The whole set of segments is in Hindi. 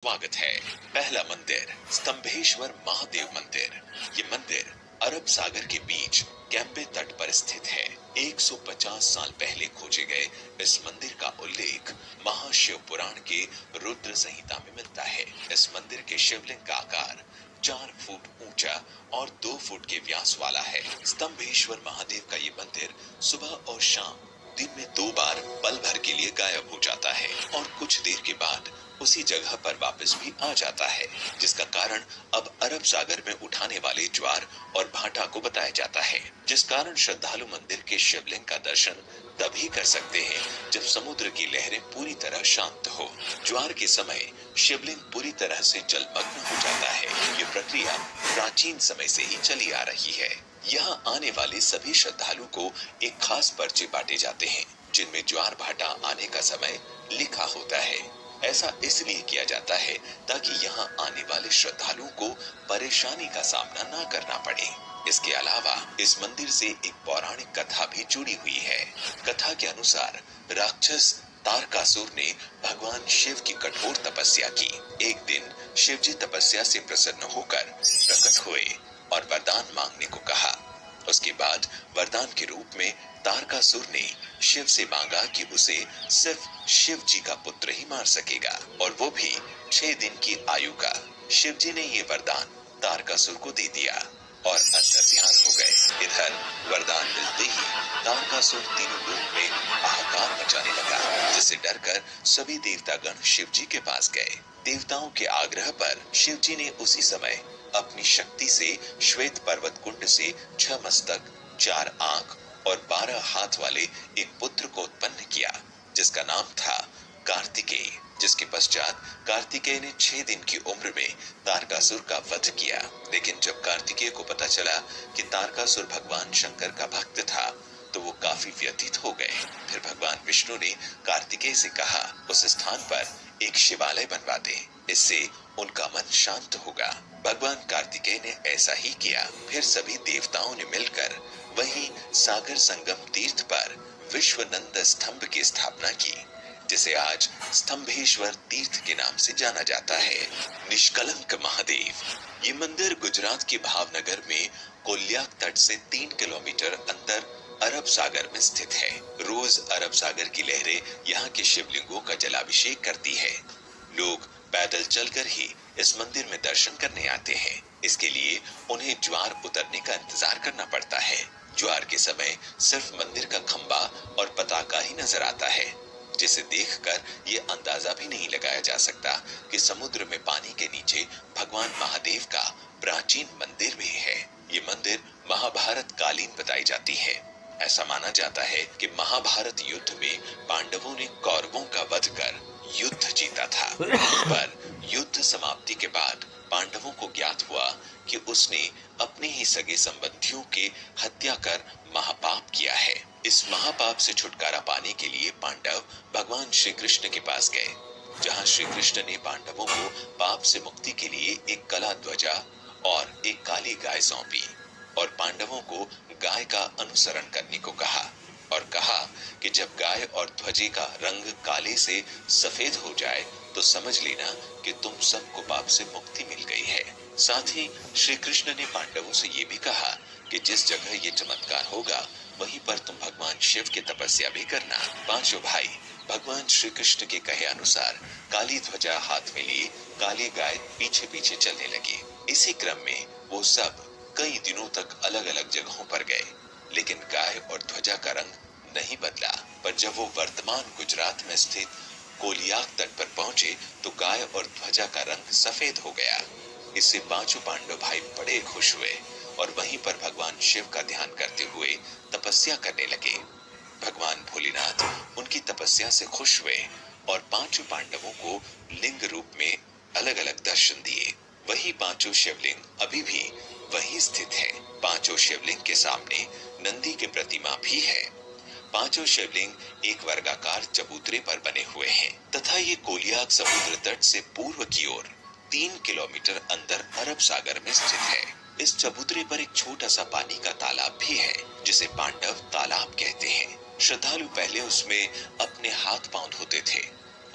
स्वागत है। पहला मंदिर स्तंभेश्वर महादेव मंदिर। ये मंदिर अरब सागर के बीच कैंपे तट पर स्थित है। 150 साल पहले खोजे गए इस मंदिर का उल्लेख महाशिव पुराण के रुद्र संहिता में मिलता है। इस मंदिर के शिवलिंग का आकार 4 फुट ऊंचा और 2 फुट के व्यास वाला है। स्तंभेश्वर महादेव का ये मंदिर सुबह और शाम दिन में 2 बार पल भर के लिए गायब हो जाता है और कुछ देर के बाद उसी जगह पर वापस भी आ जाता है, जिसका कारण अब अरब सागर में उठाने वाले ज्वार और भाटा को बताया जाता है, जिस कारण श्रद्धालु मंदिर के शिवलिंग का दर्शन तभी कर सकते हैं जब समुद्र की लहरें पूरी तरह शांत हो। ज्वार के समय शिवलिंग पूरी तरह से जलमग्न हो जाता है। ये प्रक्रिया प्राचीन समय से ही चली आ रही है। यहाँ आने वाले सभी श्रद्धालु को एक खास पर्चे बांटे जाते हैं, जिनमें ज्वार भाटा आने का समय लिखा होता है। ऐसा इसलिए किया जाता है ताकि यहाँ आने वाले श्रद्धालुओं को परेशानी का सामना न करना पड़े। इसके अलावा इस मंदिर से एक पौराणिक कथा भी जुड़ी हुई है। कथा के अनुसार राक्षस तारकासुर ने भगवान शिव की कठोर तपस्या की। एक दिन शिव जी तपस्या से प्रसन्न होकर प्रकट हुए और वरदान मांगने को कहा। उसके बाद वरदान के रूप में तारकासुर ने शिव से मांगा कि उसे सिर्फ शिव जी का पुत्र ही मार सकेगा, और वो भी 6 दिन की आयु का। शिव जी ने ये वरदान तारकासुर को दे दिया और अंतर्ध्यान हो गए। इधर वरदान मिलते ही तारकासुर तीनों लोक में हाहाकार मचाने लगा, जिससे डरकर सभी देवतागण शिव जी के पास गए। देवताओं के आग्रह पर शिव जी ने उसी समय अपनी शक्ति से श्वेत पर्वत कुंड से 6 मस्तक, 4 आंख और 12 हाथ वाले एक पुत्र को उत्पन्न किया, जिसका नाम था कार्तिकेय। जिसके पश्चात कार्तिकेय ने 6 दिन की उम्र में तारकासुर का वध किया। लेकिन जब कार्तिकेय को पता चला कि तारकासुर भगवान शंकर का भक्त था, तो वो काफी व्यथित हो गए। फिर भगवान विष्णु ने कार्तिकेय से कहा, उस स्थान पर एक शिवालय बनवा दे, इससे उनका मन शांत होगा। भगवान कार्तिकेय ने ऐसा ही किया। फिर सभी देवताओं ने मिलकर वहीं सागर संगम तीर्थ पर विश्वनंद स्तंभ की स्थापना की, जिसे आज स्तंभेश्वर तीर्थ के नाम से जाना जाता है। निष्कलंक महादेव। ये मंदिर गुजरात के भावनगर में कोल्याक तट से 3 किलोमीटर अंदर अरब सागर में स्थित है। रोज अरब सागर की लहरें यहाँ के शिवलिंगों का जलाभिषेक करती है। लोग पैदल चलकर ही इस मंदिर में दर्शन करने आते हैं। इसके लिए उन्हें ज्वार उतरने का इंतजार करना पड़ता है। ज्वार के समय सिर्फ मंदिर का खंबा और पताका ही नजर आता है, जिसे देखकर ये अंदाजा भी नहीं लगाया जा सकता कि समुद्र में पानी के नीचे भगवान महादेव का प्राचीन मंदिर भी है। ये मंदिर महाभारत कालीन बताई जाती है। ऐसा माना जाता है कि महाभारत युद्ध में पांडवों ने कौरवों का वध कर युद्ध जीता था, पर युद्ध समाप्ति के बाद पांडवों को ज्ञात हुआ कि उसने अपने ही सगे संबंधियों के हत्या कर महापाप किया है। इस महापाप से छुटकारा पाने के लिए पांडव भगवान श्री कृष्ण के पास गए, जहां श्री कृष्ण ने पांडवों को पाप से मुक्ति के लिए एक कला ध्वजा और एक काली गाय सौंपी और पांडवों को गाय का अनुसरण करने को कहा, और कहा कि जब गाय और ध्वजे का रंग काले से सफेद हो जाए तो समझ लेना कि तुम सबको पाप से मुक्ति मिल गई है। साथ ही श्री कृष्ण ने पांडवों से ये भी कहा कि जिस जगह ये चमत्कार होगा वहीं पर तुम भगवान शिव की तपस्या भी करना। पांचों भाई भगवान श्री कृष्ण के कहे अनुसार काली ध्वजा हाथ में लिए काली गाय पीछे पीछे चलने लगी। इसी क्रम में वो सब कई दिनों तक अलग अलग जगहों पर गए, लेकिन गाय और ध्वजा का रंग नहीं बदला। पर जब वो वर्तमान गुजरात में स्थित कोलियाक तट पर पहुंचे तो गाय और ध्वजा का रंग सफेद हो गया। इससे पांचों पांडव भाई बड़े खुश हुए और वहीं पर भगवान शिव का ध्यान करते हुए तपस्या करने लगे। भगवान भोलेनाथ उनकी तपस्या से खुश हुए और पांचों पांडवों को लिंग रूप में अलग अलग दर्शन दिए। वही पांचों शिवलिंग अभी भी वही स्थित है। पांचों शिवलिंग के सामने नंदी की प्रतिमा भी है। पांचों शिवलिंग एक वर्गाकार चबूतरे पर बने हुए हैं तथा ये कोलियाक समुद्र तट से पूर्व की ओर 3 किलोमीटर अंदर अरब सागर में स्थित है। इस चबूतरे पर एक छोटा सा पानी का तालाब भी है, जिसे पांडव तालाब कहते हैं। श्रद्धालु पहले उसमें अपने हाथ पांव धोते थे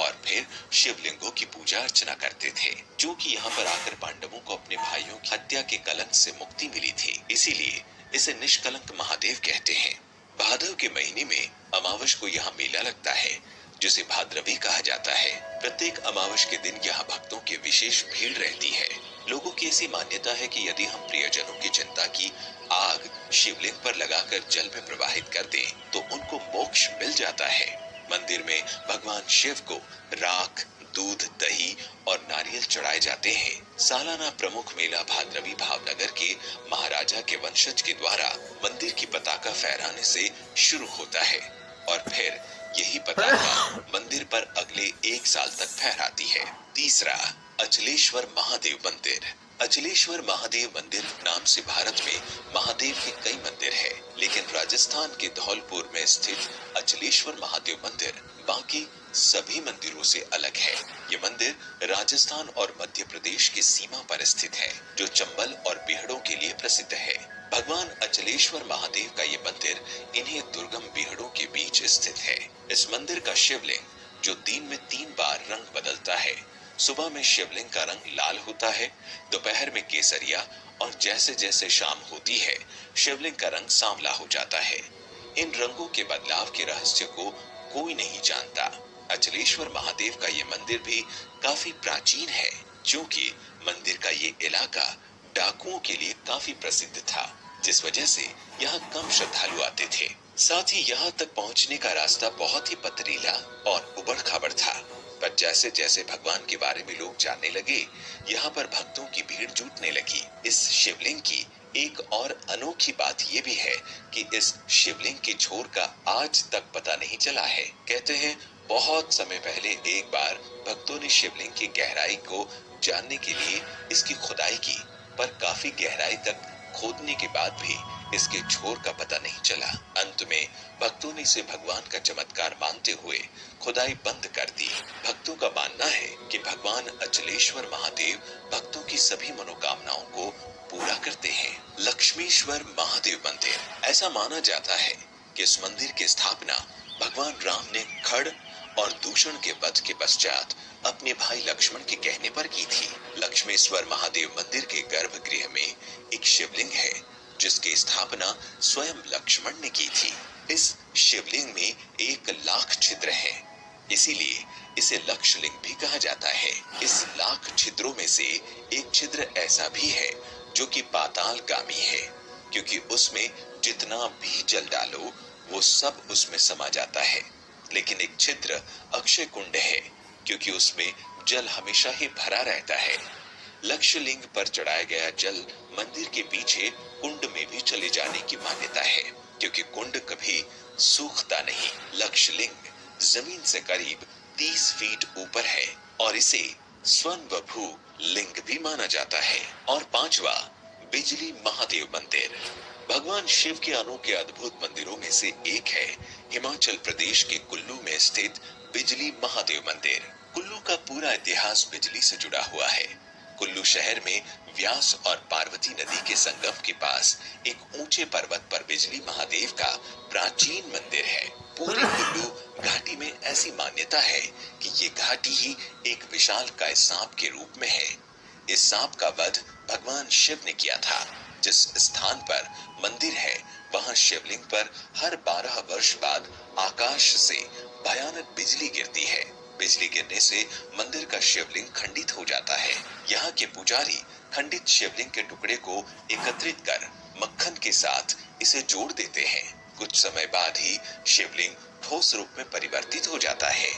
और फिर शिवलिंगों की पूजा अर्चना करते थे, क्योंकि यहाँ पर आकर पांडवों को अपने भाइयों की हत्या के कलंक से मुक्ति मिली थी। इसीलिए इसे निष्कलंक महादेव कहते हैं। भादव के महीने में अमावस को यहाँ मेला लगता है, जिसे भाद्रवी कहा जाता है। प्रत्येक अमावस के दिन यहाँ भक्तों की विशेष भीड़ रहती है। लोगों की ऐसी मान्यता है कि यदि हम प्रियजनों की चिंता की आग शिवलिंग पर लगाकर जल में प्रवाहित कर दें, तो उनको मोक्ष मिल जाता है। मंदिर में भगवान शिव को राख, दूध, दही और नारियल चढ़ाए जाते हैं। सालाना प्रमुख मेला भाद्रवी भावनगर के महाराजा के वंशज के द्वारा मंदिर की पताका फहराने से शुरू होता है और फिर यही पताका मंदिर पर अगले 1 साल तक फहराती है। तीसरा, अचलेश्वर महादेव मंदिर। अचलेश्वर महादेव मंदिर नाम से भारत में महादेव के कई मंदिर हैं, लेकिन राजस्थान के धौलपुर में स्थित अचलेश्वर महादेव मंदिर बाकी सभी मंदिरों से अलग है। ये मंदिर राजस्थान और मध्य प्रदेश की सीमा पर स्थित है, जो चंबल और बीहड़ों के लिए प्रसिद्ध है। भगवान अचलेश्वर महादेव का ये मंदिर इन्हीं दुर्गम बीहड़ों के बीच स्थित है। इस मंदिर का शिवलिंग, जो दिन में 3 बार रंग बदलता है, सुबह में शिवलिंग का रंग लाल होता है, दोपहर में केसरिया और जैसे जैसे शाम होती है शिवलिंग का रंग सांवला हो जाता है। इन रंगों के बदलाव के रहस्य को कोई नहीं जानता। अचलेश्वर महादेव का ये मंदिर भी काफी प्राचीन है, क्योंकि मंदिर का ये इलाका डाकुओं के लिए काफी प्रसिद्ध था, जिस वजह से यहाँ कम श्रद्धालु आते थे। साथ ही यहाँ तक पहुँचने का रास्ता बहुत ही पथरीला और उबड़-खाबड़ था। पर जैसे जैसे भगवान के बारे में लोग जानने लगे, यहाँ पर भक्तों की भीड़ जुटने लगी। इस शिवलिंग की एक और अनोखी बात ये भी है कि इस शिवलिंग के छोर का आज तक पता नहीं चला है। कहते हैं बहुत समय पहले एक बार भक्तों ने शिवलिंग की गहराई को जानने के लिए इसकी खुदाई की, पर काफी गहराई तक खोदने के बाद भी इसके छोर का पता नहीं चला। अंत में भक्तों ने इसे भगवान का चमत्कार मानते हुए खुदाई बंद कर दी। भक्तों का मानना है कि भगवान अचलेश्वर महादेव भक्तों की सभी मनोकामनाओं को पूरा करते हैं। लक्ष्मीश्वर महादेव मंदिर। ऐसा माना जाता है कि इस मंदिर की स्थापना भगवान राम ने खड़ और दूषण के वध के पश्चात अपने भाई लक्ष्मण के कहने पर की थी। लक्ष्मेश्वर महादेव मंदिर के गर्भगृह में एक शिवलिंग है, जिसकी स्थापना स्वयं लक्ष्मण ने की थी। इस शिवलिंग में 1,00,000 छिद्र हैं, इसीलिए इसे लक्षलिंग भी कहा जाता है। इस 1,00,000 छिद्रों में से एक छिद्र ऐसा भी है जो कि पातालगामी है, क्योंकि उसमें जितना भी जल डालो वो सब उसमें समा जाता है। लेकिन एक छिद्र अक्षय कुंड है, क्योंकि उसमें जल हमेशा ही भरा रहता है। लक्षलिंग पर चढ़ाया गया जल मंदिर के पीछे कुंड में भी चले जाने की मान्यता है, क्योंकि कुंड कभी सूखता नहीं। लक्षलिंग जमीन से करीब 30 फीट ऊपर है और इसे स्वयंभू लिंग भी माना जाता है। और पांचवा, बिजली महादेव मंदिर। भगवान शिव के अनोखे अद्भुत मंदिरों में से एक है हिमाचल प्रदेश के कुल्लू में स्थित बिजली महादेव मंदिर। कुल्लू का पूरा इतिहास बिजली से जुड़ा हुआ है। कुल्लू शहर में व्यास और पार्वती नदी के संगम के पास एक ऊंचे पर्वत पर बिजली महादेव का प्राचीन मंदिर है। पूरी कुल्लू घाटी में ऐसी मान्यता है कि ये घाटी ही एक विशालकाय सांप के रूप में है। इस सांप का वध भगवान शिव ने किया था। जिस स्थान पर मंदिर है, वहां शिवलिंग पर हर 12 वर्ष बाद आकाश से भयानक बिजली गिरती है। बिजली गिरने से मंदिर का शिवलिंग खंडित हो जाता है। यहाँ के पुजारी खंडित शिवलिंग के टुकड़े को एकत्रित कर मक्खन के साथ इसे जोड़ देते हैं। कुछ समय बाद ही शिवलिंग ठोस रूप में परिवर्तित हो जाता है।